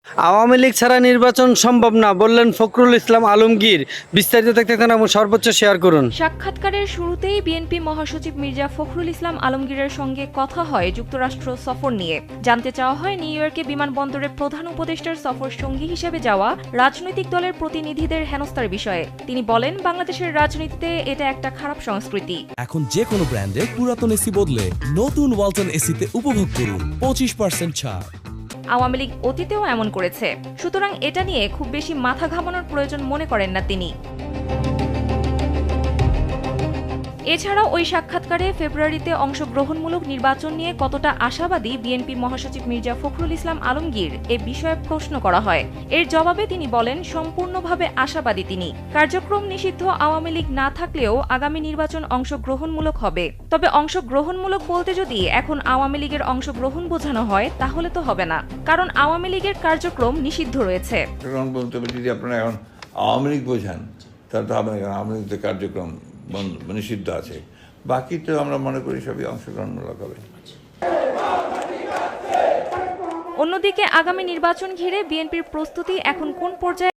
আওয়ামী লীগ ছাড়া নির্বাচন সম্ভব না বললেন ফখরুল ইসলাম আলমগীর। বিস্তারিত দেখতে সর্বোচ্চ শেয়ার করুন। সাক্ষাৎকারের শুরুতেই বিএনপি মহাসচিব মির্জা ফখরুল ইসলাম আলমগীরের সঙ্গে কথা হয় যুক্তরাষ্ট্র সফর নিয়ে। জানতে চাওয়া হয় নিউ ইয়র্কে বিমানবন্দরে প্রধান উপদেষ্টার সফর সঙ্গী হিসেবে যাওয়া রাজনৈতিক দলের প্রতিনিধিদের হেনস্থার বিষয়ে। তিনি বলেন, বাংলাদেশের রাজনীতিতে এটা একটা খারাপ সংস্কৃতি। এখন যে কোনো ব্র্যান্ডের পুরাতন এসি বদলে নতুন ওয়ালটন এসিতে উপভোগ করুন 25% ছাড়। আওয়ামী লীগ অতীতেও এমন করেছে, সুতরাং এটা নিয়ে খুব বেশি মাথা ঘামানোর প্রয়োজন মনে করেন না তিনি। এছাড়াও ওই সাক্ষাৎকারে ফেব্রুয়ারিতে অংশগ্রহণমূলক নির্বাচন নিয়ে কতটা আশাবাদী বিএনপি মহাসচিব মির্জা ফখরুল ইসলাম আলমগীর এ বিষয়ে প্রশ্ন করা হয়। এর জবাবে তিনি বলেন, সম্পূর্ণভাবে আশাবাদী তিনি। কার্যক্রম নিষিদ্ধ আওয়ামী লীগ না থাকলেও আগামী নির্বাচন অংশগ্রহণমূলক হবে। তবে অংশগ্রহণমূলক বলতে যদি এখন আওয়ামী লীগের অংশগ্রহণ বোঝানো হয় তাহলে তো হবে না, কারণ আওয়ামী লীগের কার্যক্রম নিষিদ্ধ রয়েছে। যদি আপনারা এখন আওয়ামী লীগ বোঝান তাহলে তো আওয়ামী লীগের কার্যক্রম নিষিদ্ধ আছে, বাকি তো আমরা মনে করি সবই অংশগ্রহণমূলক হবে। অন্যদিকে আগামী নির্বাচন ঘিরে বিএনপির প্রস্তুতি এখন কোন পর্যায়ে